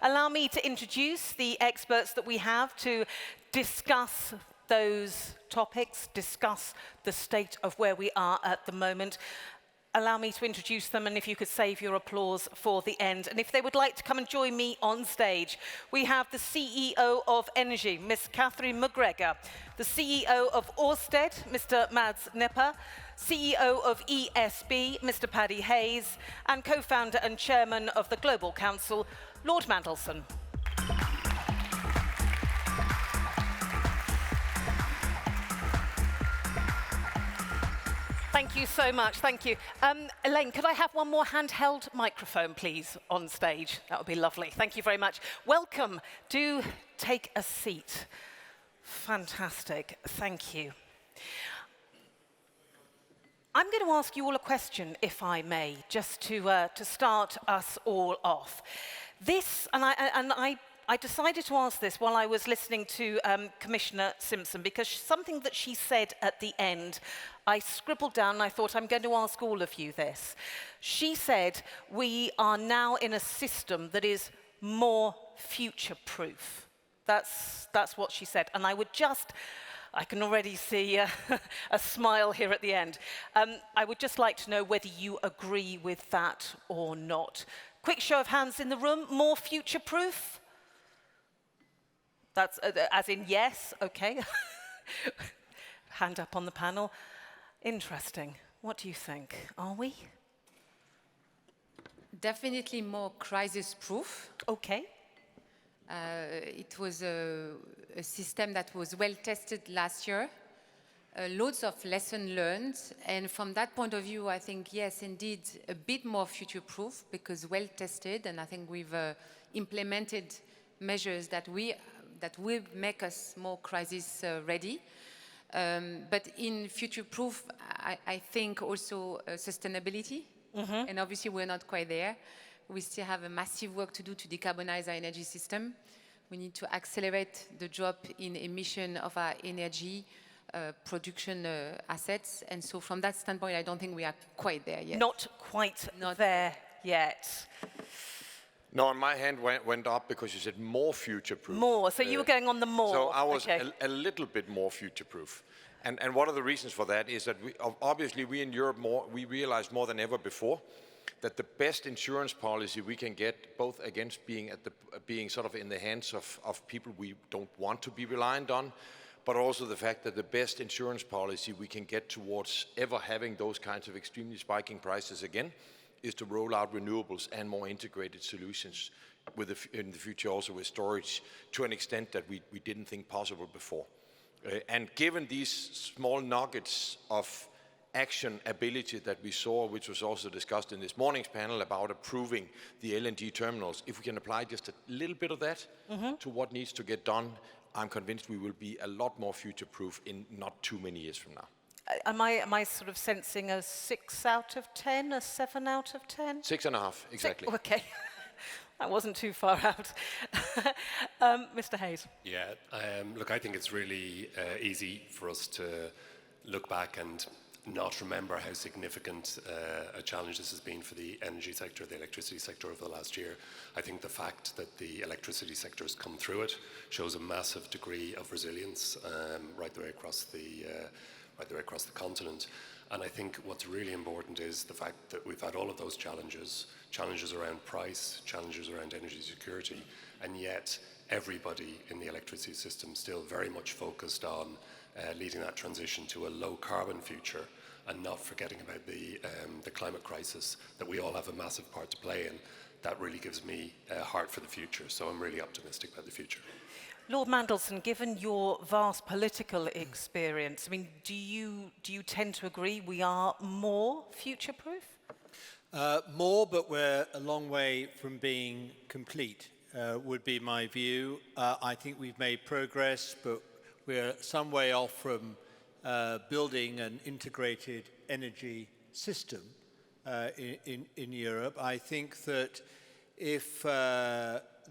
Allow me to introduce the experts that we have to discuss those topics, discuss the state of where we are at the moment. Allow me to introduce them, and if you could save your applause for the end. And if they would like to come and join me on stage, we have the CEO of ENGIE, Ms. Catherine MacGregor, the CEO of Orsted, Mr. Mads Nipper, CEO of ESB, Mr. Paddy Hayes, and co-founder and chairman of the Global Council, Lord Mandelson. Thank you so much, thank you. Elaine, could I have one more handheld microphone, please, on stage? That would be lovely, thank you very much. Welcome, do take a seat. Fantastic, thank you. I'm going to ask you all a question, if I may, just to start us all off. This, and I decided to ask this while I was listening to Commissioner Simpson, because something that she said at the end, I scribbled down and I thought I'm going to ask all of you this. She said, we are now in a system that is more future-proof. That's what she said. And I would just, I can already see a smile here at the end. I would just like to know whether you agree with that or not. Quick show of hands in the room, more future-proof? That's as in yes, okay. Hand up on the panel. Interesting. What do you think? Are we? Definitely more crisis-proof. Okay. It was a system that was well tested last year. Loads of lessons learned. And from that point of view, I think, yes, indeed, a bit more future-proof because well tested. And I think we've implemented measures that will make us more crisis ready. But in future-proof, I think also sustainability. Mm-hmm. And obviously, we're not quite there. We still have a massive work to do to decarbonize our energy system. We need to accelerate the drop in emission of our energy production assets. And so from that standpoint, I don't think we are quite there yet. Not quite there yet. No, my hand went up because you said more future-proof. More, so you were going on the more. So I was a little bit more future-proof. And one of the reasons for that is that obviously we in Europe we realize more than ever before that the best insurance policy we can get, both against being sort of in the hands of people we don't want to be reliant on, but also the fact that the best insurance policy we can get towards ever having those kinds of extremely spiking prices again is to roll out renewables and more integrated solutions in the future also with storage to an extent that we didn't think possible before. And given these small nuggets of action ability that we saw, which was also discussed in this morning's panel about approving the LNG terminals, if we can apply just a little bit of that to what needs to get done, I'm convinced we will be a lot more future-proof in not too many years from now. Am I sort of sensing a 6 out of 10, a 7 out of 10? 6.5, exactly. Okay, that wasn't too far out. Mr. Hayes. Yeah, look, I think it's really easy for us to look back and not remember how significant a challenge this has been for the energy sector, the electricity sector over the last year. I think the fact that the electricity sector has come through it shows a massive degree of resilience right the way across the continent. And I think what's really important is the fact that we've had all of those challenges around price, challenges around energy security, and yet everybody in the electricity system still very much focused on leading that transition to a low carbon future and not forgetting about the climate crisis that we all have a massive part to play in. That really gives me heart for the future, so I'm really optimistic about the future. Lord Mandelson, given your vast political experience, I mean, do you tend to agree we are more future-proof? More, but we're a long way from being complete, would be my view. I think we've made progress, but we're some way off from building an integrated energy system in Europe. I think that if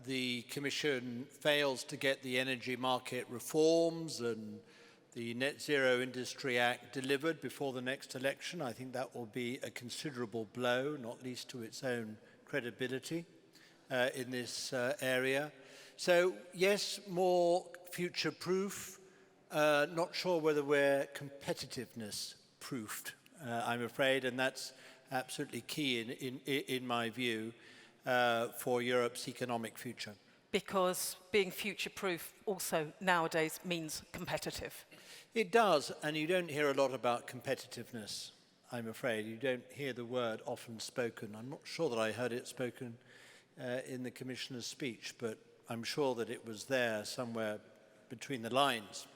the Commission fails to get the energy market reforms and the Net Zero Industry Act delivered before the next election, I think that will be a considerable blow, not least to its own credibility. in this area. So yes, more future-proof. Not sure whether we're competitiveness-proofed, I'm afraid, and that's absolutely key in my view for Europe's economic future. Because being future-proof also nowadays means competitive. It does, and you don't hear a lot about competitiveness, I'm afraid. You don't hear the word often spoken. I'm not sure that I heard it spoken in the Commissioner's speech, but I'm sure that it was there somewhere between the lines.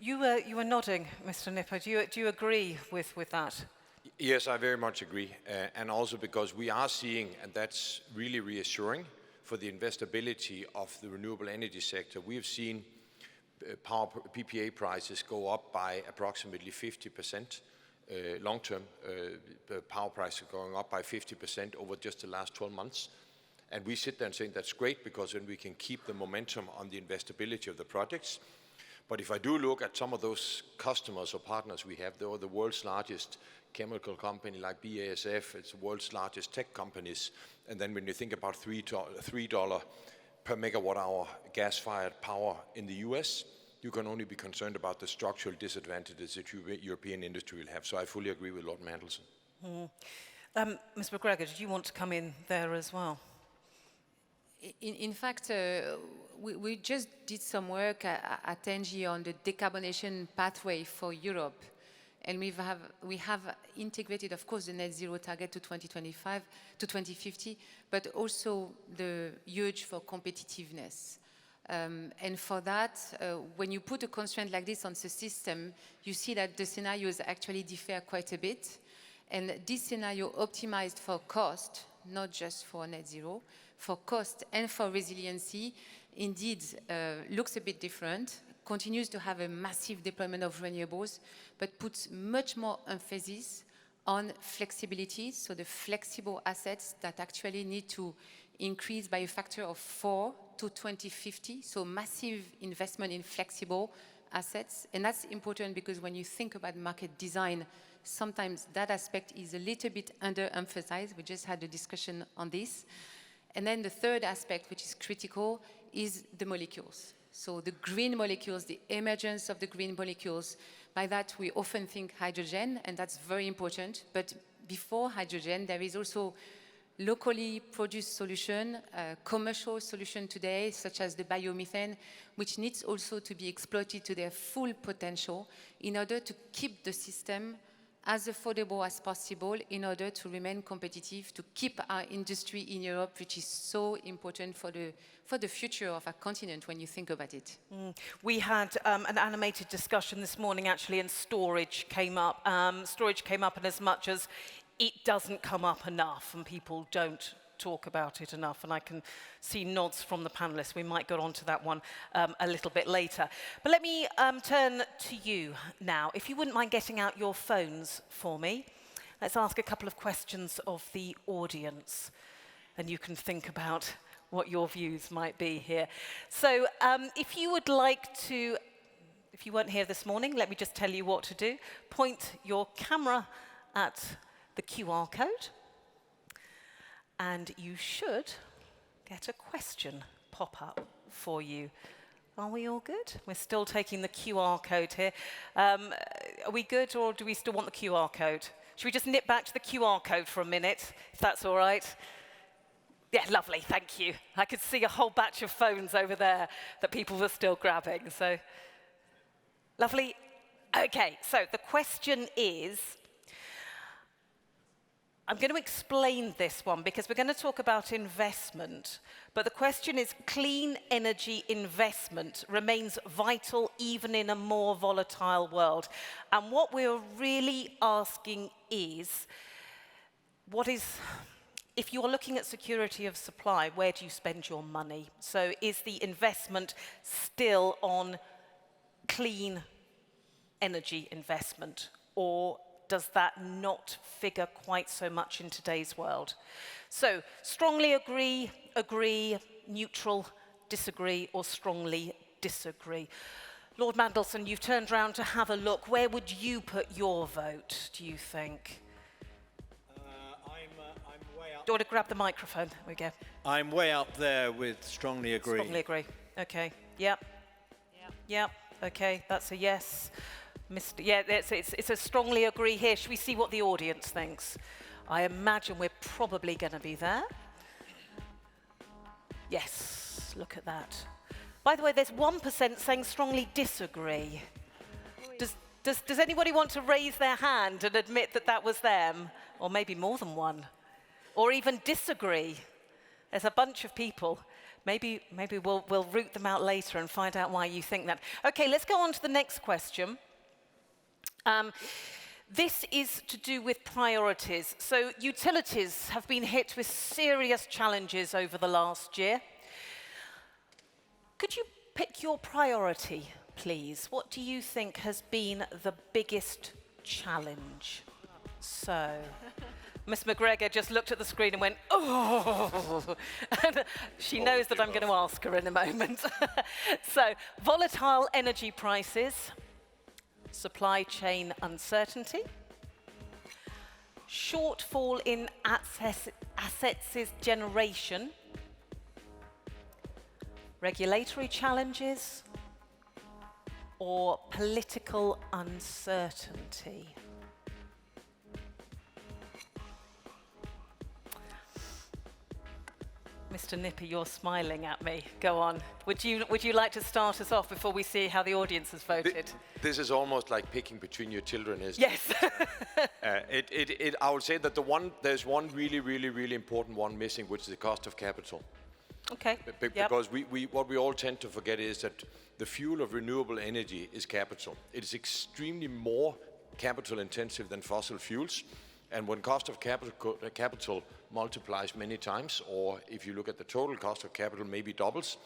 You were nodding, Mr. Nipper. Do you agree with that? Yes, I very much agree. And also because we are seeing, and that's really reassuring for the investability of the renewable energy sector, we have seen power PPA prices go up by approximately 50%. Long-term power prices going up by 50% over just the last 12 months. And we sit there and say that's great because then we can keep the momentum on the investability of the projects. But if I do look at some of those customers or partners we have, they're the world's largest chemical company like BASF, it's the world's largest tech companies. And then when you think about $3 per megawatt hour gas-fired power in the US, you can only be concerned about the structural disadvantages that European industry will have. So I fully agree with Lord Mandelson. Ms. MacGregor, did you want to come in there as well? In fact, we just did some work at ENGIE on the decarbonization pathway for Europe. And we have integrated, of course, the net zero target to 2025, to 2050, but also the urge for competitiveness. And for that, when you put a constraint like this on the system, you see that the scenarios actually differ quite a bit. And this scenario optimized for cost, not just for net zero, for cost and for resiliency, indeed looks a bit different, continues to have a massive deployment of renewables, but puts much more emphasis on flexibility, so the flexible assets that actually need to increase by a factor of 4 to 2050, so massive investment in flexible assets. And that's important because when you think about market design, sometimes that aspect is a little bit underemphasized. We just had a discussion on this. And then the third aspect, which is critical, is the molecules. So the green molecules, the emergence of the green molecules. By that, we often think hydrogen, and that's very important. But before hydrogen, there is also locally produced solution, commercial solution today, such as the biomethane, which needs also to be exploited to their full potential in order to keep the system as affordable as possible in order to remain competitive, to keep our industry in Europe, which is so important for the future of our continent when you think about it. We had an animated discussion this morning actually, and storage came up. Storage came up in as much as it doesn't come up enough and people don't talk about it enough, and I can see nods from the panelists. We might get on to that one a little bit later. But let me turn to you now. If you wouldn't mind getting out your phones for me, let's ask a couple of questions of the audience, and you can think about what your views might be here. So if you would like to, if you weren't here this morning, let me just tell you what to do. Point your camera at the QR code, and you should get a question pop up for you. Are we all good? We're still taking the QR code here. Are we good, or do we still want the QR code? Should we just nip back to the QR code for a minute, if that's all right? Yeah, lovely, thank you. I could see a whole batch of phones over there that people were still grabbing, so. Lovely. Okay, so the question is, I'm going to explain this one because we're going to talk about investment, but the question is, clean energy investment remains vital even in a more volatile world. And what we're really asking is, if you're looking at security of supply, where do you spend your money? So is the investment still on clean energy investment, or does that not figure quite so much in today's world? So, strongly agree, neutral, disagree, or strongly disagree. Lord Mandelson, you've turned around to have a look. Where would you put your vote, do you think? I'm way up you want to grab the microphone? There we go. I'm way up there with strongly agree. Strongly agree. Okay. Yep. Yep. Okay. That's a yes. Yeah, it's a strongly agree here. Should we see what the audience thinks? I imagine we're probably going to be there. Yes. Look at that. By the way, there's 1% saying strongly disagree. Does anybody want to raise their hand and admit that that was them? Or maybe more than one? Or even disagree? There's a bunch of people. Maybe we'll root them out later and find out why you think that. Okay, let's go on to the next question. This is to do with priorities. So utilities have been hit with serious challenges over the last year. Could you pick your priority, please? What do you think has been the biggest challenge? So, Miss MacGregor just looked at the screen and went, oh! And she knows that I'm going to ask her in a moment. So, volatile energy prices, supply chain uncertainty, shortfall in assets generation, regulatory challenges, or political uncertainty? Mr. Nipper, you're smiling at me. Go on. Would you like to start us off before we see how the audience has voted? This is almost like picking between your children, isn't Yes. it? I would say that there's one really important one missing, which is the cost of capital. Okay. Because what we all tend to forget is that the fuel of renewable energy is capital. It is extremely more capital intensive than fossil fuels. And when cost of capital multiplies many times, or if you look at the total cost of capital maybe doubles,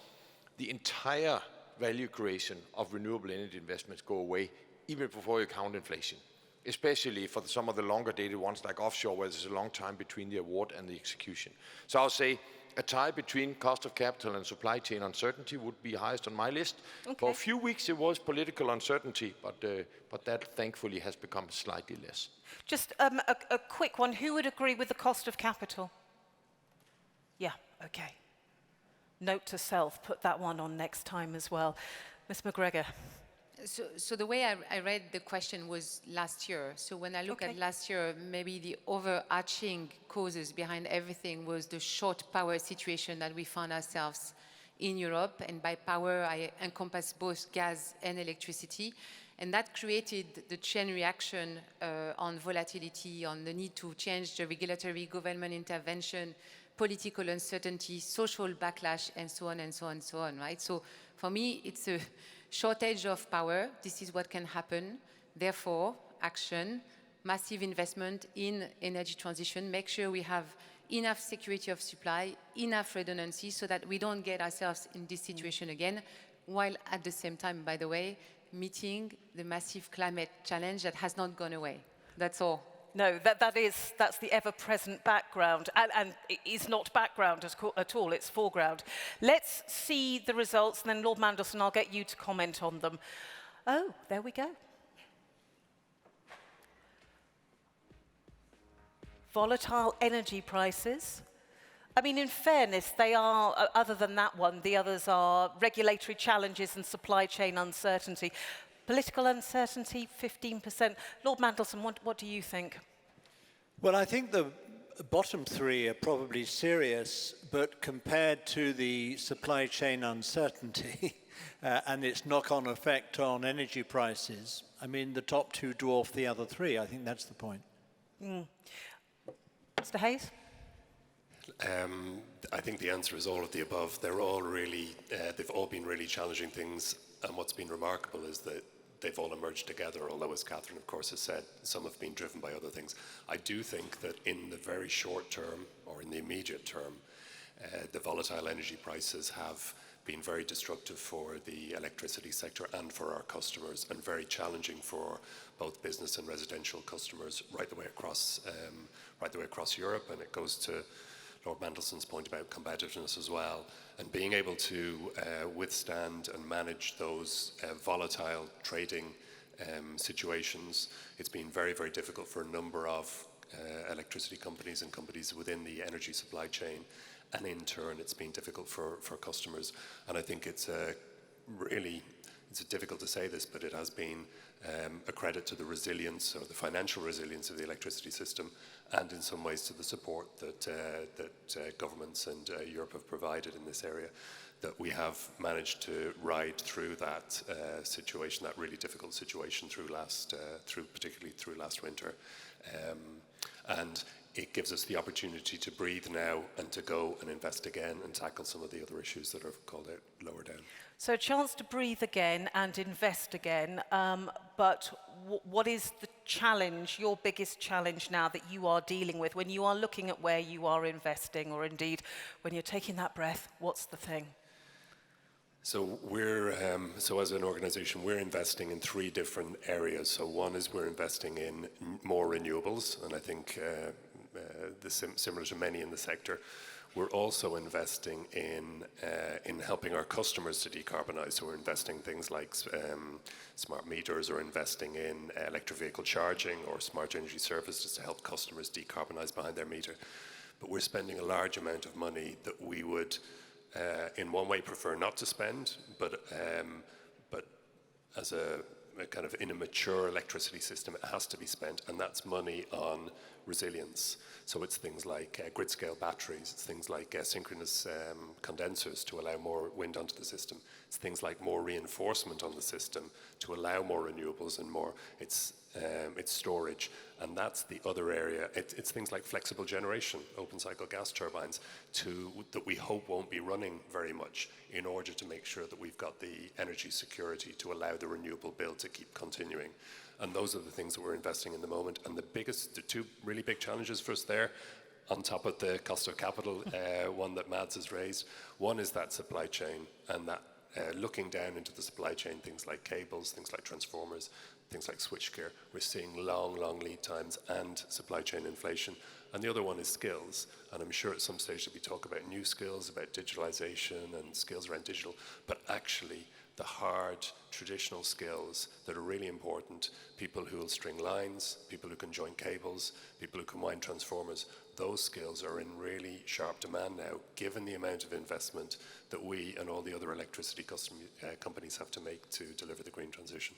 the entire value creation of renewable energy investments go away even before you count inflation, especially for some of the longer dated ones like offshore, where there's a long time between the award and the execution. So I'll say a tie between cost of capital and supply chain uncertainty would be highest on my list. Okay. For a few weeks it was political uncertainty, but that thankfully has become slightly less. Just a quick one. Who would agree with the cost of capital? Yeah, okay. Note to self, put that one on next time as well. Ms. MacGregor. So the way I read the question was last year. So when I look at last year, maybe the overarching causes behind everything was the short power situation that we found ourselves in Europe. And by power, I encompass both gas and electricity. And that created the chain reaction on volatility, on the need to change the regulatory government intervention, political uncertainty, social backlash, and so on and so on and so on, right? So for me, it's a shortage of power. This is what can happen. Therefore, action, massive investment in energy transition, make sure we have enough security of supply, enough redundancy, so that we don't get ourselves in this situation again, while at the same time, by the way, meeting the massive climate challenge that has not gone away. That's all. No, that's the ever-present background, and it is not background at all, it's foreground. Let's see the results, and then Lord Mandelson, I'll get you to comment on them. Oh, there we go. Volatile energy prices. I mean, in fairness, they are, other than that one, the others are regulatory challenges and supply chain uncertainty. Political uncertainty, 15%. Lord Mandelson, what do you think? Well, I think the bottom three are probably serious, but compared to the supply chain uncertainty and its knock-on effect on energy prices, I mean, the top two dwarf the other three. I think that's the point. Mr. Hayes? I think the answer is all of the above. They're all really, they've all been really challenging things, and what's been remarkable is that they've all emerged together, although, as Catherine, of course, has said, some have been driven by other things. I do think that in the very short term, or in the immediate term, the volatile energy prices have been very destructive for the electricity sector and for our customers, and very challenging for both business and residential customers right the way across Europe. And it goes to Lord Mandelson's point about competitiveness as well, and being able to withstand and manage those volatile trading situations. It's been very, very difficult for a number of electricity companies and companies within the energy supply chain. And in turn, it's been difficult for customers. And I think it's difficult to say this, but it has been a credit to the resilience or the financial resilience of the electricity system, and in some ways to the support that governments and Europe have provided in this area, that we have managed to ride through that situation, that really difficult situation particularly through last winter. And it gives us the opportunity to breathe now and to go and invest again and tackle some of the other issues that are called out lower down. So a chance to breathe again and invest again, but what is the challenge, your biggest challenge now that you are dealing with when you are looking at where you are investing, or indeed when you're taking that breath, what's the thing? So so as an organisation, we're investing in 3 different areas. So one is we're investing in more renewables, and I think similar to many in the sector. We're also investing in helping our customers to decarbonise. So we're investing in things like smart meters, or investing in electric vehicle charging or smart energy services to help customers decarbonise behind their meter. But we're spending a large amount of money that we would, in one way, prefer not to spend, but as a kind of in a mature electricity system, it has to be spent, and that's money on resilience. So it's things like grid-scale batteries, it's things like synchronous condensers to allow more wind onto the system. It's things like more reinforcement on the system to allow more renewables and more. It's storage, and that's the other area. It's things like flexible generation, open-cycle gas turbines, that we hope won't be running very much, in order to make sure that we've got the energy security to allow the renewable build to keep continuing. And those are the things that we're investing in the moment. And the 2 really big challenges for us there, on top of the cost of capital, one that Mads has raised, one is that supply chain, and that looking down into the supply chain, things like cables, things like transformers, things like switchgear, we're seeing long lead times and supply chain inflation. And the other one is skills. And I'm sure at some stage that we talk about new skills, about digitalization and skills around digital, but actually the hard traditional skills that are really important, people who will string lines, people who can join cables, people who can wind transformers, those skills are in really sharp demand now, given the amount of investment that we and all the other electricity companies have to make to deliver the green transition.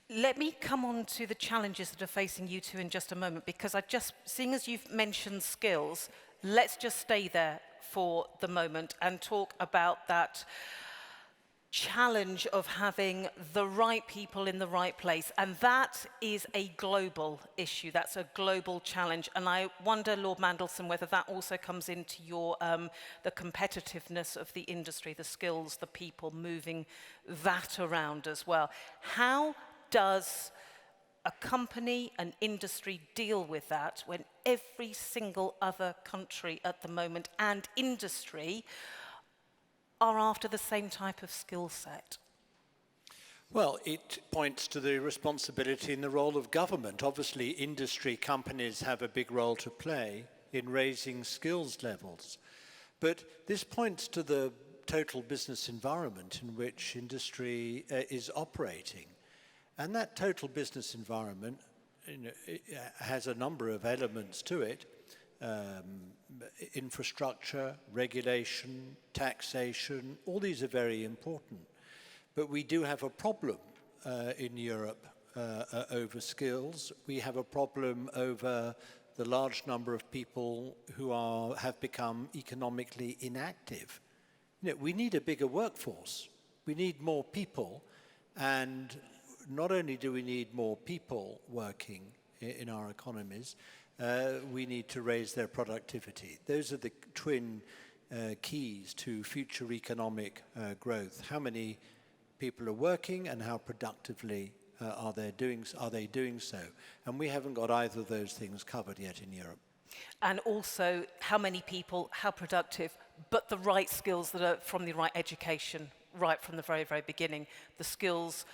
Let me come on to the challenges that are facing you two in just a moment, because seeing as you've mentioned skills, let's just stay there for the moment and talk about that challenge of having the right people in the right place. And that is a global issue. That's a global challenge. And I wonder, Lord Mandelson, whether that also comes into your the competitiveness of the industry, the skills, the people, moving that around as well. How does a company, an industry deal with that when every single other country at the moment and industry are after the same type of skill set? Well, it points to the responsibility and the role of government. Obviously, industry companies have a big role to play in raising skills levels. But this points to the total business environment in which industry is operating. And that total business environment it has a number of elements to it. Infrastructure, regulation, taxation, all these are very important. But we do have a problem in Europe over skills. We have a problem over the large number of people who have become economically inactive. We need a bigger workforce. We need more people, and not only do we need more people working in our economies, we need to raise their productivity. Those are the twin keys to future economic growth. How many people are working and how productively are they doing so? And we haven't got either of those things covered yet in Europe. And also, how many people, how productive, but the right skills that are from the right education, right from the very, very beginning. The skills,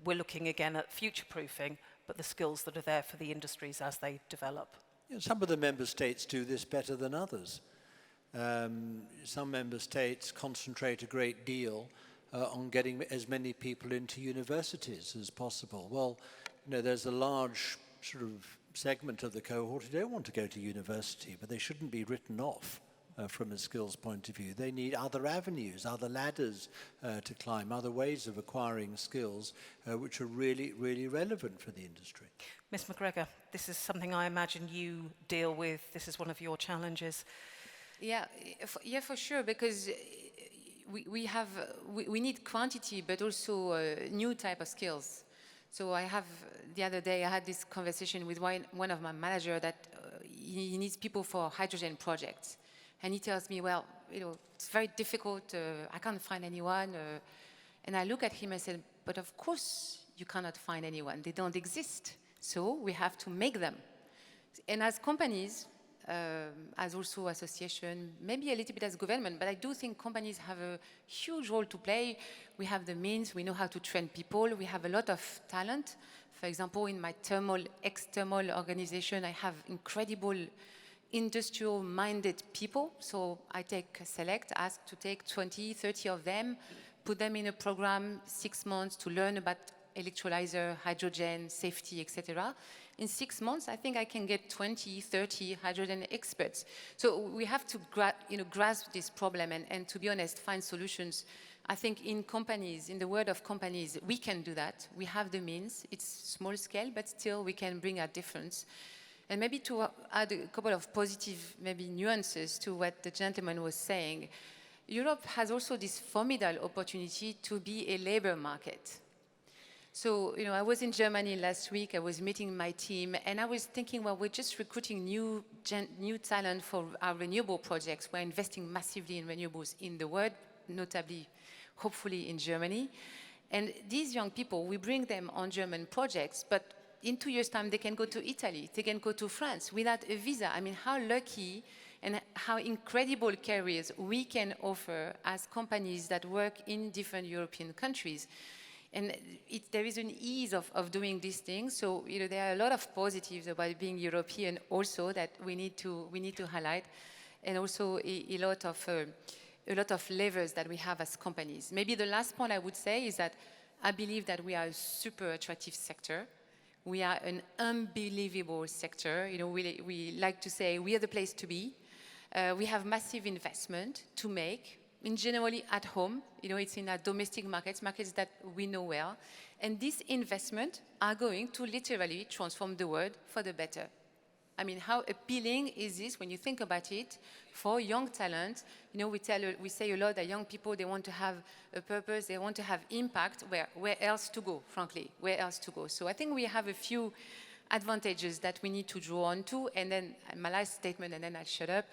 we're looking again at future-proofing, but the skills that are there for the industries as they develop. Some of the member states do this better than others. Some member states concentrate a great deal on getting as many people into universities as possible. Well, there's a large sort of segment of the cohort who don't want to go to university, but they shouldn't be written off from a skills point of view. They need other avenues, other ladders to climb, other ways of acquiring skills which are really, really relevant for the industry. Ms. MacGregor, this is something I imagine you deal with. This is one of your challenges. Yeah, for sure, because we need quantity, but also new type of skills. So the other day I had this conversation with one of my managers that he needs people for hydrogen projects. And he tells me, well, it's very difficult, I can't find anyone. And I look at him and said, but of course you cannot find anyone, they don't exist. So we have to make them. And as companies, as also association, maybe a little bit as government, but I do think companies have a huge role to play. We have the means, we know how to train people, we have a lot of talent. For example, in my ex-thermal organization, I have incredible industrial-minded people. So I ask to take 20, 30 of them, put them in a program, 6 months to learn about electrolyzer, hydrogen, safety, etc. In 6 months, I think I can get 20, 30 hydrogen experts. So we have to grasp this problem and to be honest, find solutions. I think in companies, in the world of companies, we can do that. We have the means. It's small scale, but still we can bring a difference. And maybe to add a couple of positive maybe nuances to what the gentleman was saying, Europe has also this formidable opportunity to be a labor market. So, I was in Germany last week, I was meeting my team, and I was thinking, well, we're just recruiting new talent for our renewable projects. We're investing massively in renewables in the world, notably, hopefully in Germany. And these young people, we bring them on German projects, but in 2 years' time, they can go to Italy, they can go to France without a visa. I mean, how lucky and how incredible careers we can offer as companies that work in different European countries. And there is an ease of doing these things. So there are a lot of positives about being European also that we need to highlight, and also a lot of levers that we have as companies. Maybe the last point I would say is that I believe that we are a super attractive sector. We are an unbelievable sector. We like to say we are the place to be. We have massive investment to make. Generally at home, it's in our domestic markets that we know well. And these investments are going to literally transform the world for the better. I mean, how appealing is this when you think about it for young talent? We say a lot that young people, they want to have a purpose, they want to have impact. Where else to go, frankly? Where else to go? So I think we have a few advantages that we need to draw on to. And then my last statement, and then I'll shut up,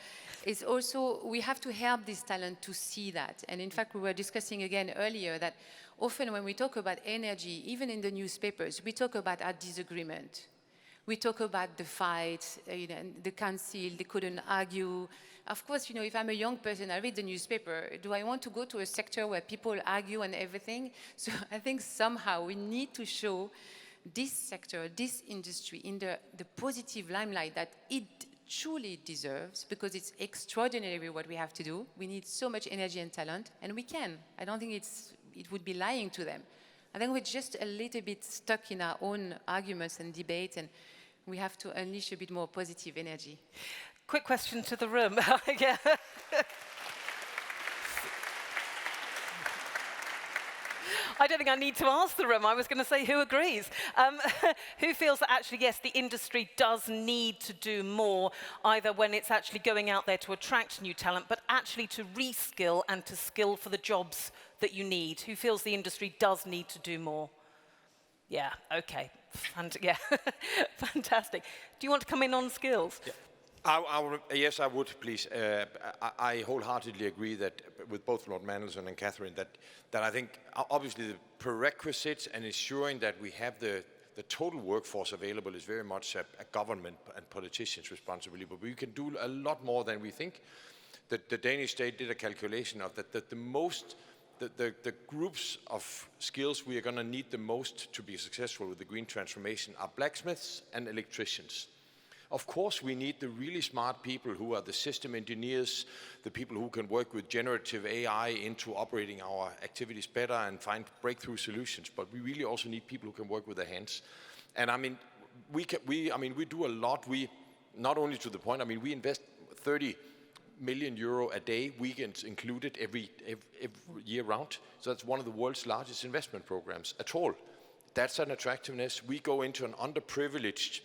is also we have to help this talent to see that. And in fact, we were discussing again earlier that often when we talk about energy, even in the newspapers, we talk about our disagreement. We talk about the fight, the Council, they couldn't argue. Of course, if I'm a young person, I read the newspaper. Do I want to go to a sector where people argue and everything? So I think somehow we need to show this sector, this industry, in the positive limelight that it truly deserves, because it's extraordinary what we have to do. We need so much energy and talent, and we can. I don't think it would be lying to them. I think we're just a little bit stuck in our own arguments and debates, and we have to unleash a bit more positive energy. Quick question to the room. Yeah. I don't think I need to ask the room. I was going to say, who agrees? Who feels that actually, yes, the industry does need to do more, either when it's actually going out there to attract new talent, but actually to reskill and to skill for the jobs that you need? Who feels the industry does need to do more? Yeah, okay. Yeah, fantastic. Do you want to come in on skills? Yeah. Yes, I would, please. I wholeheartedly agree that with both Lord Mandelson and Catherine that I think obviously the prerequisites and ensuring that we have the total workforce available is very much a government and politicians' responsibility. But we can do a lot more than we think. The Danish state did a calculation of that the groups of skills we are going to need the most to be successful with the green transformation are blacksmiths and electricians. Of course, we need the really smart people who are the system engineers, the people who can work with generative AI into operating our activities better and find breakthrough solutions. But we really also need people who can work with their hands. And I mean, we do a lot. We not only to the point. I mean, we invest 30 million euro a day, weekends included, every year round. So that's one of the world's largest investment programs at all. That's an attractiveness. We go into an underprivileged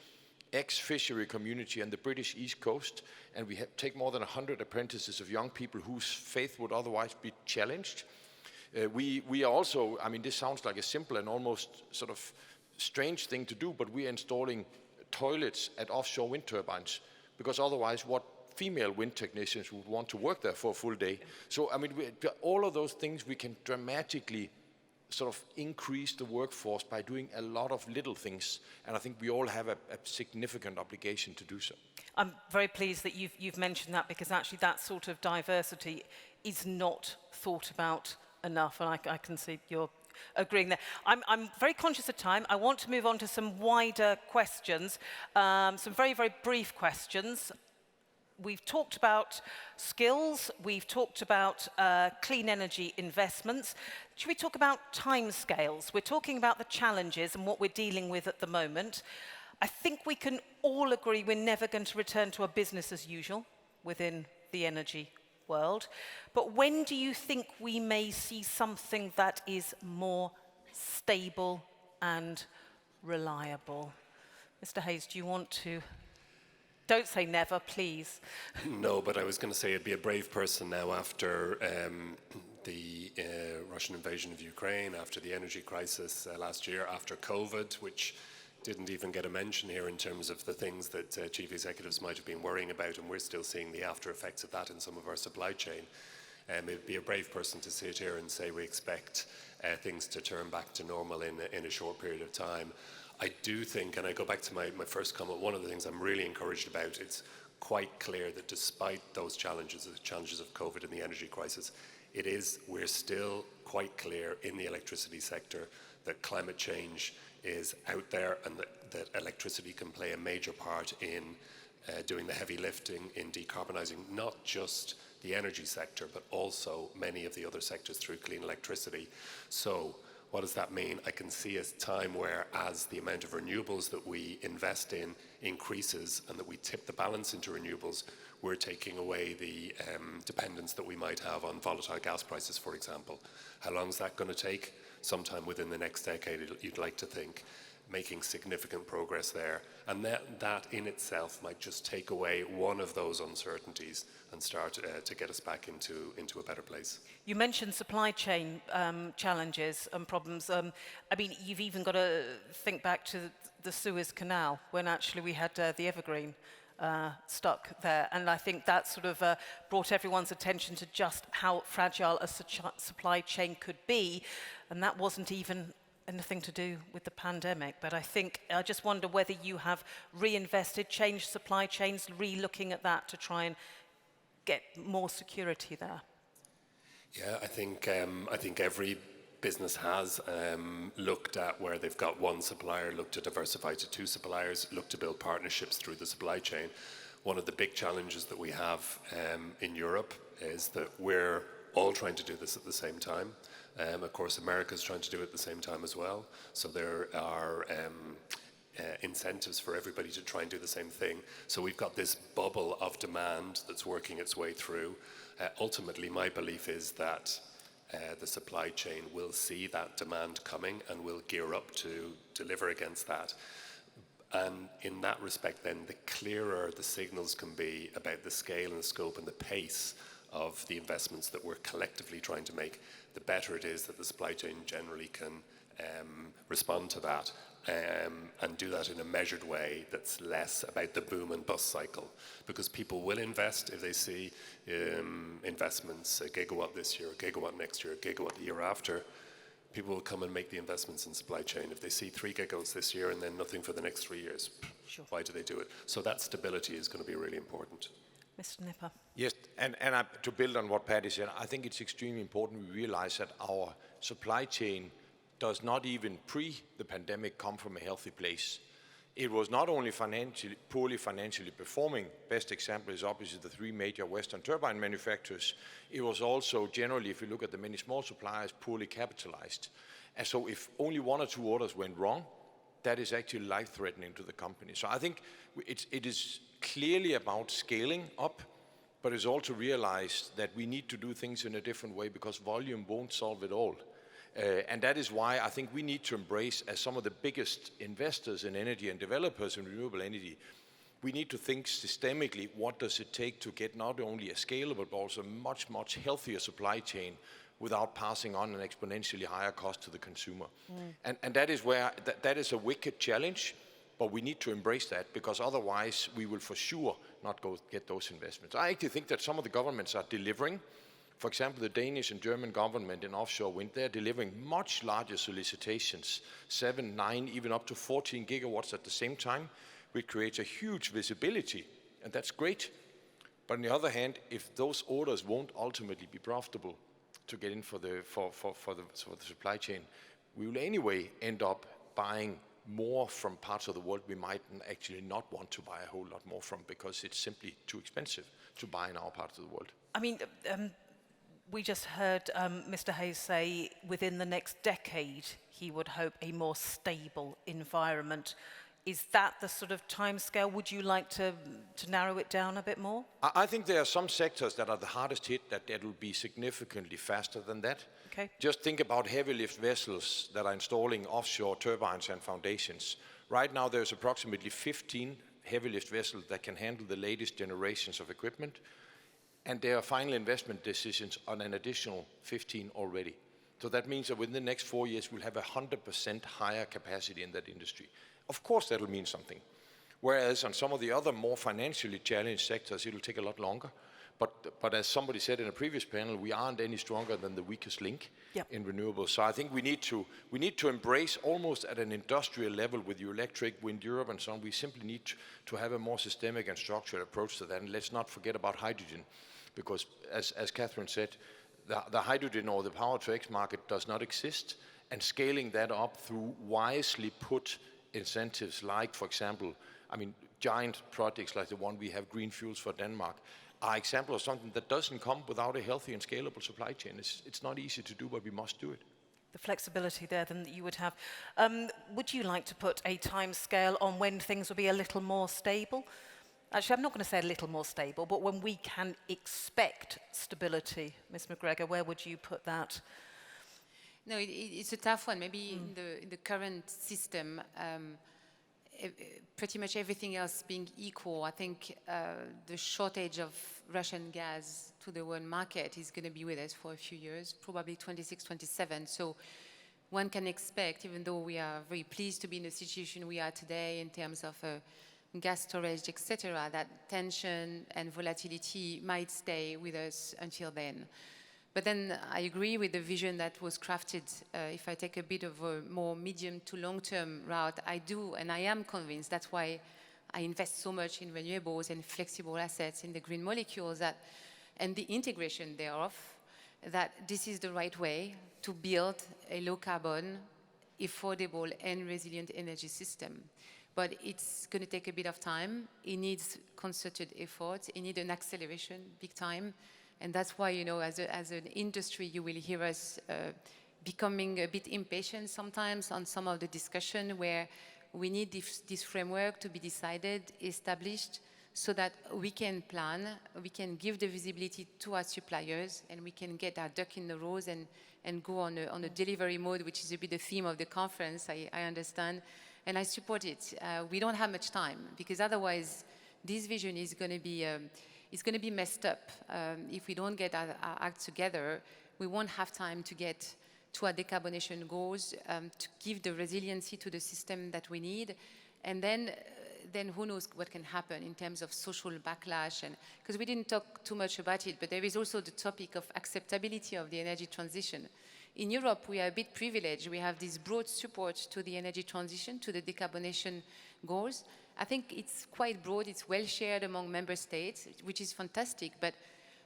ex-fishery community on the British East Coast, and we take more than 100 apprentices of young people whose faith would otherwise be challenged. We are also, I mean, this sounds like a simple and almost sort of strange thing to do, but we are installing toilets at offshore wind turbines, because otherwise what female wind technicians would want to work there for a full day. So, I mean, all of those things we can dramatically sort of increase the workforce by doing a lot of little things. And I think we all have a significant obligation to do so. I'm very pleased that you've mentioned that, because actually that sort of diversity is not thought about enough. And I can see you're agreeing there. I'm very conscious of time. I want to move on to some wider questions, some very, very brief questions. We've talked about skills, we've talked about clean energy investments. Should we talk about timescales? We're talking about the challenges and what we're dealing with at the moment. I think we can all agree we're never going to return to a business as usual within the energy world. But when do you think we may see something that is more stable and reliable? Mr. Hayes, do you want to? Don't say never, please. No, but I was going to say I'd be a brave person now after the Russian invasion of Ukraine, after the energy crisis last year, after COVID, which didn't even get a mention here in terms of the things that chief executives might have been worrying about, and we're still seeing the after effects of that in some of our supply chain. It'd be a brave person to sit here and say we expect things to turn back to normal in a short period of time. I do think, and I go back to my first comment, one of the things I'm really encouraged about, it's quite clear that despite those challenges, the challenges of COVID and the energy crisis, we're still quite clear in the electricity sector that climate change is out there, and that electricity can play a major part in doing the heavy lifting in decarbonising not just the energy sector, but also many of the other sectors through clean electricity. So what does that mean? I can see a time where, as the amount of renewables that we invest in increases and that we tip the balance into renewables, we're taking away the dependence that we might have on volatile gas prices, for example. How long is that going to take? Sometime within the next decade, you'd like to think, making significant progress there. And that in itself might just take away one of those uncertainties and start to get us back into a better place. You mentioned supply chain challenges and problems. I mean, you've even got to think back to the Suez Canal, when actually we had the Evergreen stuck there. And I think that sort of brought everyone's attention to just how fragile a supply chain could be. And that wasn't even anything to do with the pandemic. But I just wonder whether you have reinvested, changed supply chains, re-looking at that to try and get more security there. Yeah, I think every business has looked at where they've got one supplier, looked to diversify to two suppliers, looked to build partnerships through the supply chain. One of the big challenges that we have in Europe is that we're all trying to do this at the same time. Of course, America's trying to do it at the same time as well. So there are incentives for everybody to try and do the same thing. So we've got this bubble of demand that's working its way through. Ultimately, my belief is that the supply chain will see that demand coming and will gear up to deliver against that. And in that respect, then, the clearer the signals can be about the scale and the scope and the pace of the investments that we're collectively trying to make, the better it is that the supply chain generally can respond to that and do that in a measured way that's less about the boom and bust cycle. Because people will invest if they see investments, a gigawatt this year, a gigawatt next year, a gigawatt the year after. People will come and make the investments in supply chain. If they see 3 gigawatts this year and then nothing for the next 3 years, sure. Why do they do it? So that stability is going to be really important. Mr. Nipper. Yes, and to build on what Paddy said, I think it's extremely important we realize that our supply chain does not even pre the pandemic come from a healthy place. It was not only poorly financially performing. Best example is obviously the 3 major Western turbine manufacturers. It was also generally, if you look at the many small suppliers, poorly capitalized. And so if only 1 or 2 orders went wrong, that is actually life-threatening to the company. So I think it is clearly about scaling up, but it's also realized that we need to do things in a different way because volume won't solve it all. And that is why I think we need to embrace, as some of the biggest investors in energy and developers in renewable energy, we need to think systemically, what does it take to get not only a scalable, but also a much, much healthier supply chain without passing on an exponentially higher cost to the consumer. And that is where, that is a wicked challenge, but we need to embrace that because otherwise we will for sure not get those investments. I actually think that some of the governments are delivering. For example, the Danish and German government in offshore wind, they're delivering much larger solicitations, 7, 9, even up to 14 gigawatts at the same time, which creates a huge visibility, and that's great. But on the other hand, if those orders won't ultimately be profitable to get in for the supply chain, we will anyway end up buying more from parts of the world we might actually not want to buy a whole lot more from because it's simply too expensive to buy in our parts of the world. I mean, we just heard Mr. Hayes say within the next decade he would hope a more stable environment. Is that the sort of timescale? Would you like to narrow it down a bit more? I think there are some sectors that are the hardest hit that will be significantly faster than that. Okay. Just think about heavy lift vessels that are installing offshore turbines and foundations. Right now there's approximately 15 heavy lift vessels that can handle the latest generations of equipment. And there are final investment decisions on an additional 15 already. So that means that within the next 4 years, we'll have 100% higher capacity in that industry. Of course, that'll mean something. Whereas on some of the other more financially challenged sectors, it'll take a lot longer. But as somebody said in a previous panel, we aren't any stronger than the weakest link in renewables. So I think we need to embrace almost at an industrial level with the electric, wind Europe and so on. We simply need to have a more systemic and structured approach to that. And let's not forget about hydrogen. Because as Catherine said, the hydrogen or the Power-to-X market does not exist, and scaling that up through wisely put incentives like, for example, I mean, giant projects like the one we have, Green Fuels for Denmark, are examples of something that doesn't come without a healthy and scalable supply chain. It's not easy to do, but we must do it. The flexibility there then that you would have. Would you like to put a time scale on when things will be a little more stable? Actually, I'm not going to say a little more stable, but when we can expect stability, Ms. MacGregor, where would you put that? No, it's a tough one. Maybe in the current system, pretty much everything else being equal, I think the shortage of Russian gas to the world market is going to be with us for a few years, probably 26, 27. So one can expect, even though we are very pleased to be in the situation we are today in terms of gas storage, etc., that tension and volatility might stay with us until then. But then I agree with the vision that was crafted. If I take a bit of a more medium to long-term route, I do, and I am convinced, that's why I invest so much in renewables and flexible assets in the green molecules and the integration thereof, that this is the right way to build a low-carbon, affordable, and resilient energy system. But it's going to take a bit of time. It needs concerted effort. It needs an acceleration, big time. And that's why, you know, as an industry, you will hear us becoming a bit impatient sometimes on some of the discussion where we need this framework to be decided, established, so that we can plan, we can give the visibility to our suppliers, and we can get our duck in the rows and go on a delivery mode, which is a bit the theme of the conference, I understand. And I support it. We don't have much time, because otherwise this vision is going to be messed up. If we don't get our act together, we won't have time to get to our decarbonization goals, to give the resiliency to the system that we need. And then who knows what can happen in terms of social backlash. And because we didn't talk too much about it, but there is also the topic of acceptability of the energy transition. In Europe, we are a bit privileged. We have this broad support to the energy transition, to the decarbonization goals. I think it's quite broad, it's well shared among member states, which is fantastic, but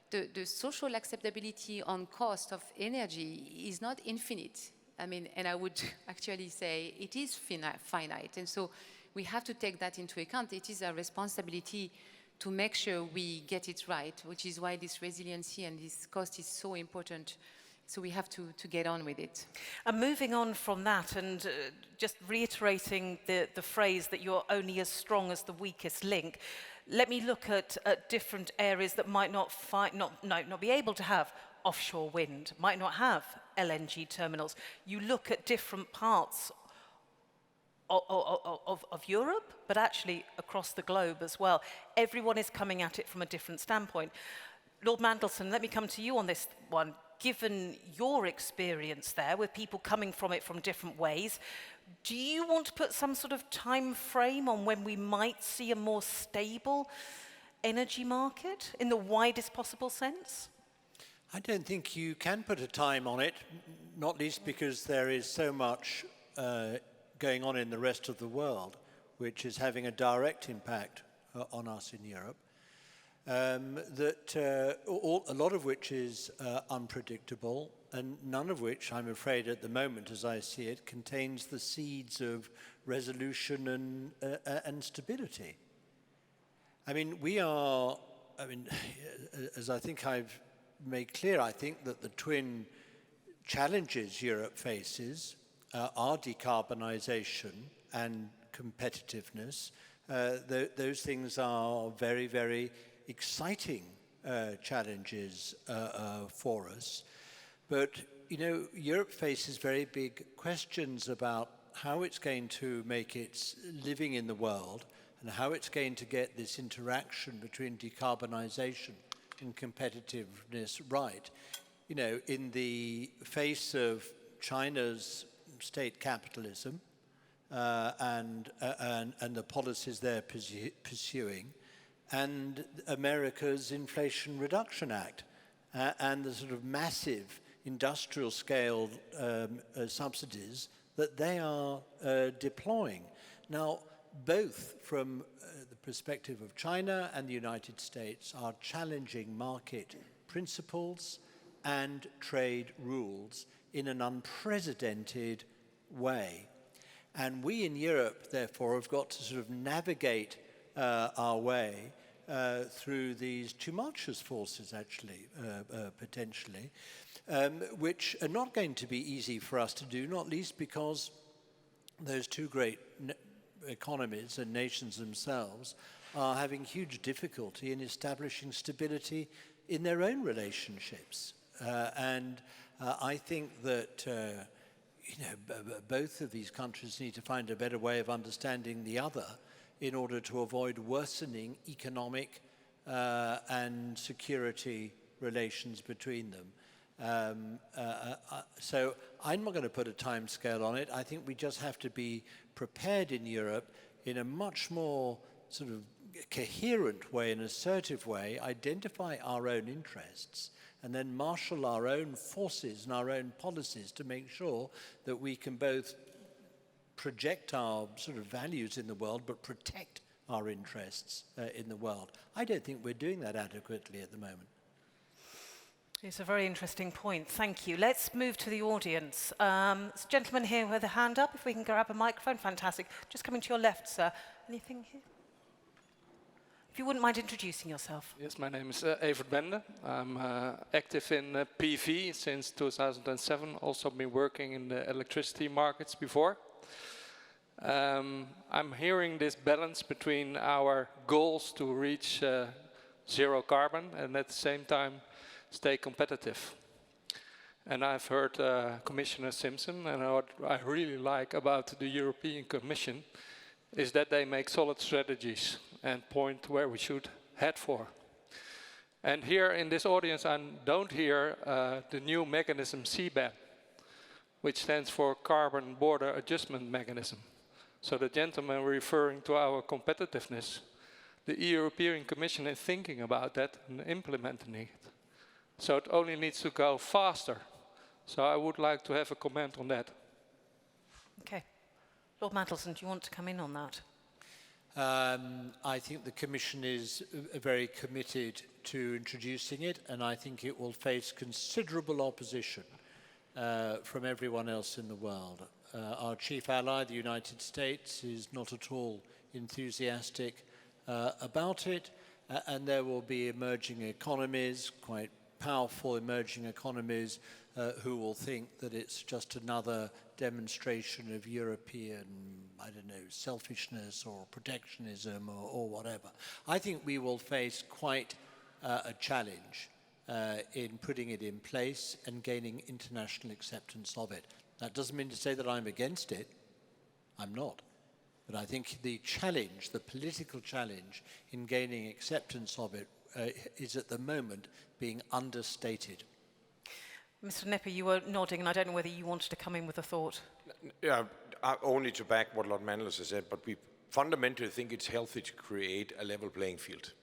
the social acceptability on cost of energy is not infinite. I mean, and I would actually say it is finite. And so we have to take that into account. It is our responsibility to make sure we get it right, which is why this resiliency and this cost is so important. So we have to get on with it. And moving on from that and just reiterating the phrase that you're only as strong as the weakest link, let me look at different areas that might not be able to have offshore wind, might not have LNG terminals. You look at different parts of Europe, but actually across the globe as well. Everyone is coming at it from a different standpoint. Lord Mandelson, let me come to you on this one. Given your experience there with people coming from it from different ways, do you want to put some sort of time frame on when we might see a more stable energy market in the widest possible sense? I don't think you can put a time on it, not least because there is so much going on in the rest of the world, which is having a direct impact on us in Europe. A lot of which is unpredictable, and none of which, I'm afraid, at the moment, as I see it, contains the seeds of resolution and stability. I mean, as I think I've made clear, I think that the twin challenges Europe faces are decarbonisation and competitiveness. Those things are very, very exciting challenges for us. But, you know, Europe faces very big questions about how it's going to make its living in the world and how it's going to get this interaction between decarbonisation and competitiveness right. You know, in the face of China's state capitalism and the policies they're pursuing, and America's Inflation Reduction Act and the sort of massive industrial scale subsidies that they are deploying. Now, both from the perspective of China and the United States are challenging market principles and trade rules in an unprecedented way. And we in Europe, therefore, have got to sort of navigate our way through these tumultuous forces, actually, potentially, which are not going to be easy for us to do, not least because those two great economies and nations themselves are having huge difficulty in establishing stability in their own relationships. I think that both of these countries need to find a better way of understanding the other in order to avoid worsening economic and security relations between them. So I'm not going to put a time scale on it. I think we just have to be prepared in Europe in a much more sort of coherent way, an assertive way, identify our own interests, and then marshal our own forces and our own policies to make sure that we can both project our sort of values in the world, but protect our interests in the world. I don't think we're doing that adequately at the moment. It's a very interesting point. Thank you. Let's move to the audience. This gentleman here with a hand up, if we can grab a microphone. Fantastic. Just coming to your left, sir. Anything here? If you wouldn't mind introducing yourself. Yes, my name is Evert Bende. I'm active in PV since 2007. Also been working in the electricity markets before. I'm hearing this balance between our goals to reach zero carbon and at the same time stay competitive. And I've heard Commissioner Simpson, and what I really like about the European Commission is that they make solid strategies and point where we should head for. And here in this audience, I don't hear the new mechanism CBAM, which stands for Carbon Border Adjustment Mechanism. So the gentleman referring to our competitiveness, the European Commission is thinking about that and implementing it. So it only needs to go faster. So I would like to have a comment on that. Okay. Lord Mandelson, do you want to come in on that? I think the Commission is very committed to introducing it, and I think it will face considerable opposition from everyone else in the world. Our chief ally, the United States, is not at all enthusiastic about it, and there will be emerging economies, quite powerful emerging economies, who will think that it's just another demonstration of European, I don't know, selfishness or protectionism or whatever. I think we will face quite a challenge in putting it in place and gaining international acceptance of it. That doesn't mean to say that I'm against it. I'm not. But I think the challenge, the political challenge in gaining acceptance of it is at the moment being understated. Mr. Nipper, you were nodding, and I don't know whether you wanted to come in with a thought. Yeah, only to back what Lord Mandelson said, but we fundamentally think it's healthy to create a level playing field.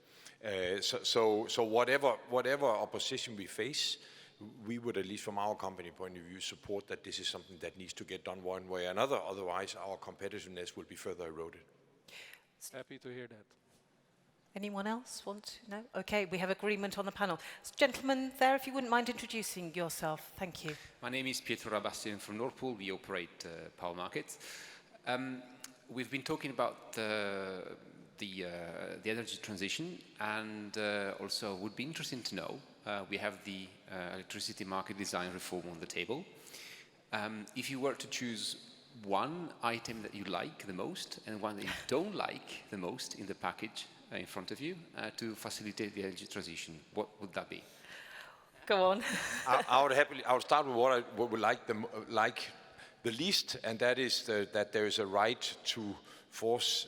So whatever opposition we face, we would, at least from our company point of view, support that this is something that needs to get done one way or another. Otherwise, our competitiveness will be further eroded. Happy to hear that. Anyone else want to? No? Okay, we have agreement on the panel. Gentlemen there, if you wouldn't mind introducing yourself. Thank you. My name is Pietro Rabastian from Nord Pool. We operate power markets. We've been talking about the energy transition, and also would be interesting to know, we have the electricity market design reform on the table. If you were to choose one item that you like the most and one that you don't like the most in the package in front of you to facilitate the energy transition, what would that be? Go on. I would start with what I would like the least, and that is that there is a right to force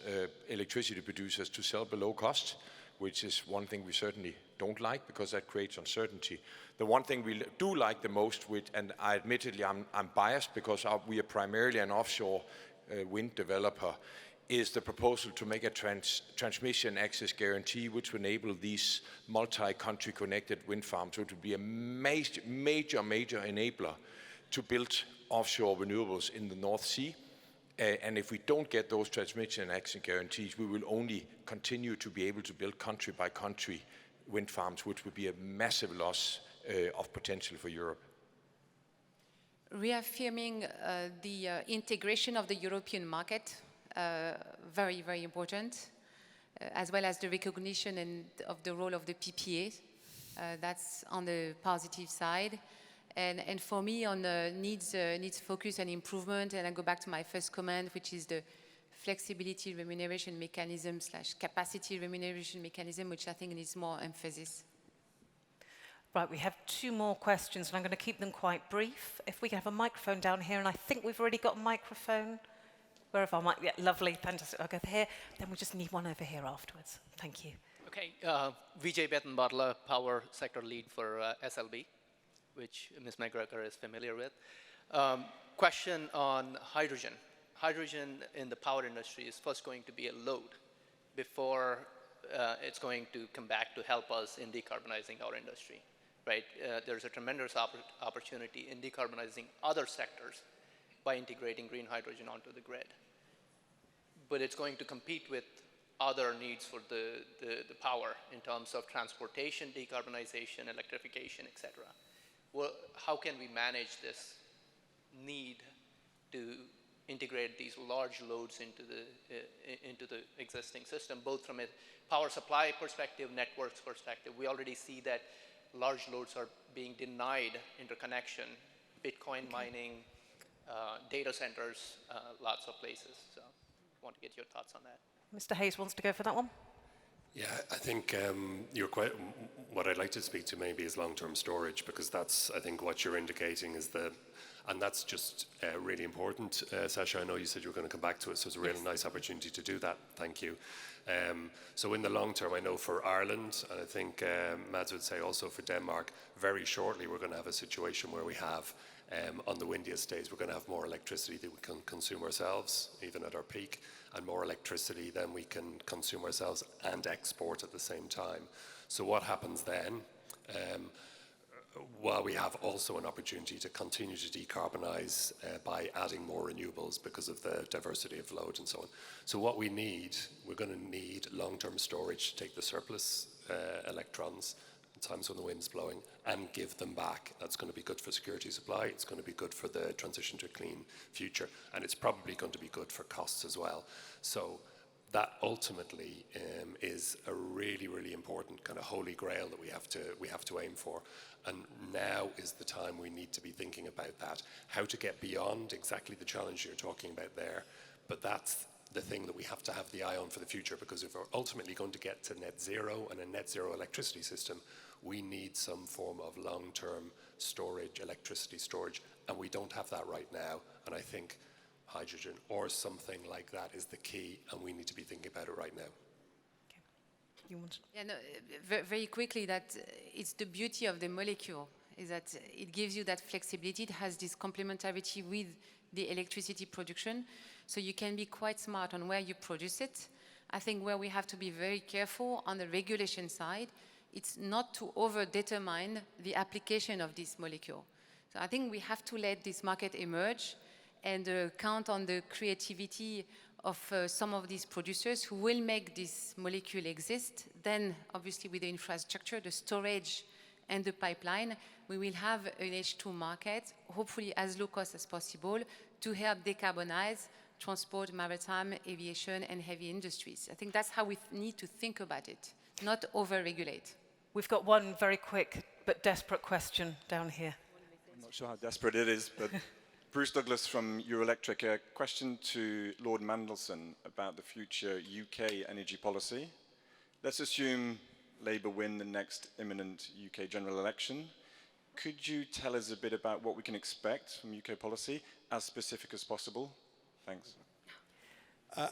electricity producers to sell below cost, which is one thing we certainly don't like because that creates uncertainty. The one thing we do like the most, and admittedly I'm biased because we are primarily an offshore wind developer, is the proposal to make a transmission access guarantee which will enable these multi-country connected wind farms. So it would be a major enabler to build offshore renewables in the North Sea. And if we don't get those transmission access guarantees, we will only continue to be able to build country by country wind farms, which would be a massive loss of potential for Europe. Reaffirming the integration of the European market, very, very important, as well as the recognition of the role of the PPA. That's on the positive side. And for me, on needs focus and improvement, and I go back to my first comment, which is the flexibility remuneration mechanism / capacity remuneration mechanism, which I think needs more emphasis. Right, we have two more questions, and I'm going to keep them quite brief. If we can have a microphone down here, and I think we've already got a microphone. Where have our mic? Yeah, lovely, fantastic. I'll go here. Then we just need one over here afterwards. Thank you. Okay, Vijay Betanbarla, Power Sector Lead for SLB, which Ms. MacGregor is familiar with. Question on hydrogen. Hydrogen in the power industry is first going to be a load before it's going to come back to help us in decarbonizing our industry, right? There's a tremendous opportunity in decarbonizing other sectors by integrating green hydrogen onto the grid. But it's going to compete with other needs for the power in terms of transportation, decarbonization, electrification, et cetera. Well, how can we manage this need to integrate these large loads into the existing system, both from a power supply perspective, networks perspective? We already see that large loads are being denied interconnection, Bitcoin mining, data centers, lots of places. So I want to get your thoughts on that. Mr. Hayes wants to go for that one. Yeah, I think what I'd like to speak to maybe is long-term storage, because that's, I think, what you're indicating is and that's just really important. Sasha, I know you said you were going to come back to it, so it's a really nice opportunity to do that. Thank you. So in the long term, I know for Ireland, and I think Mads would say also for Denmark, very shortly we're going to have a situation where we have, on the windiest days, we're going to have more electricity that we can consume ourselves, even at our peak, and more electricity than we can consume ourselves and export at the same time. So what happens then? While we have also an opportunity to continue to decarbonise by adding more renewables because of the diversity of load and so on. So what we're going to need long-term storage to take the surplus electrons at times when the wind's blowing and give them back. That's going to be good for security supply. It's going to be good for the transition to a clean future. And it's probably going to be good for costs as well. So that ultimately is a really, really important kind of holy grail that we have to aim for. And now is the time we need to be thinking about that, how to get beyond exactly the challenge you're talking about there. But that's the thing that we have to have the eye on for the future, because if we're ultimately going to get to net zero and a net zero electricity system, we need some form of long-term storage, electricity storage, and we don't have that right now. And I think hydrogen or something like that is the key, and we need to be thinking about it right now. You want to? Yeah, no, very quickly, that it's the beauty of the molecule, is that it gives you that flexibility. It has this complementarity with the electricity production, so you can be quite smart on where you produce it. I think where we have to be very careful on the regulation side, it's not to over-determine the application of this molecule. So I think we have to let this market emerge and count on the creativity of some of these producers who will make this molecule exist. Then, obviously, with the infrastructure, the storage, and the pipeline, we will have an H2 market, hopefully as low cost as possible, to help decarbonize transport, maritime, aviation, and heavy industries. I think that's how we need to think about it, not over-regulate. We've got one very quick but desperate question down here. I'm not sure how desperate it is, but Bruce Douglas from Euroelectric. A question to Lord Mandelson about the future UK energy policy. Let's assume Labour win the next imminent UK general election. Could you tell us a bit about what we can expect from UK policy, as specific as possible? Thanks.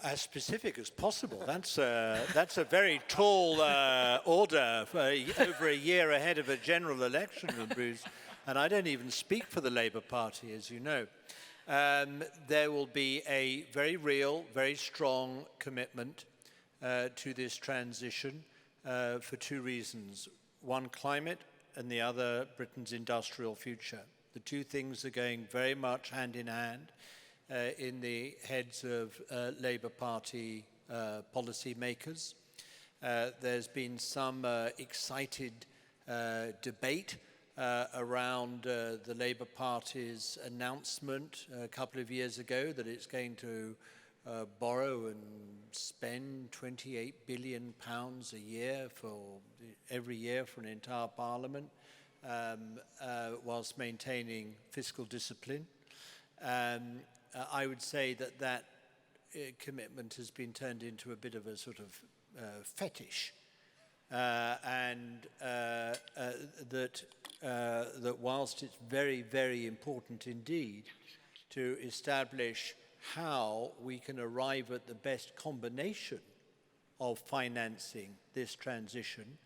As specific as possible. That's a very tall order for over a year ahead of a general election, Bruce. And I don't even speak for the Labour Party, as you know. There will be a very real, very strong commitment to this transition for two reasons. One, climate, and the other, Britain's industrial future. The two things are going very much hand in hand in the heads of Labour Party policy makers. There's been some excited debate around the Labour Party's announcement a couple of years ago that it's going to borrow and spend £28 billion a year every year for an entire parliament, whilst maintaining fiscal discipline. I would say that commitment has been turned into a bit of a sort of fetish, and that whilst it's very, very important indeed to establish how we can arrive at the best combination of financing this transition,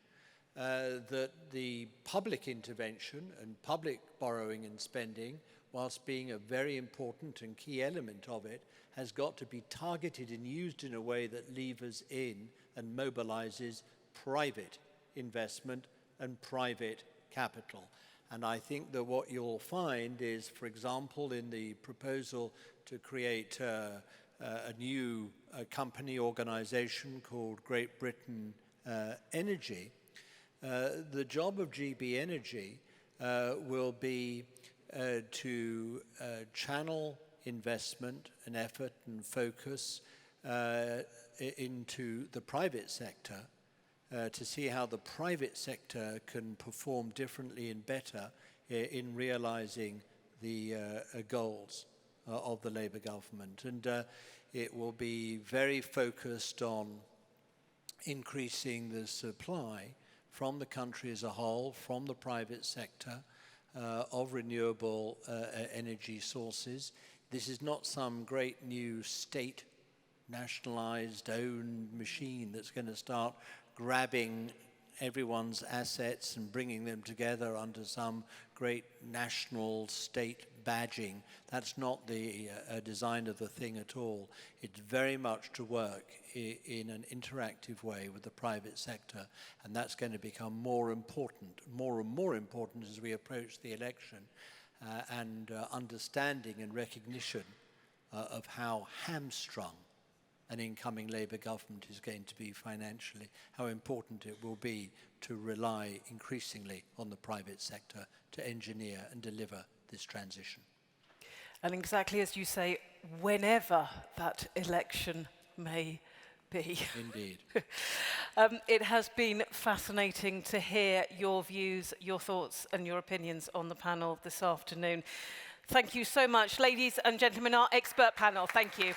that the public intervention and public borrowing and spending, whilst being a very important and key element of it, has got to be targeted and used in a way that levers in and mobilizes private investment and private capital. And I think that what you'll find is, for example, in the proposal to create a new company organization called Great Britain Energy, the job of GB Energy will be to channel investment and effort and focus into the private sector to see how the private sector can perform differently and better in realizing the goals of the Labour government. And it will be very focused on increasing the supply from the country as a whole, from the private sector, of renewable energy sources. This is not some great new state nationalized owned machine that's going to start grabbing everyone's assets and bringing them together under some great national state badging. That's not the design of the thing at all. It's very much to work in an interactive way with the private sector, and that's going to become more and more important as we approach the election, and understanding and recognition of how hamstrung an incoming Labour government is going to be financially, how important it will be to rely increasingly on the private sector to engineer and deliver this transition. And exactly as you say, whenever that election may be. Indeed. It has been fascinating to hear your views, your thoughts and your opinions on the panel this afternoon. Thank you so much, ladies and gentlemen, our expert panel. Thank you.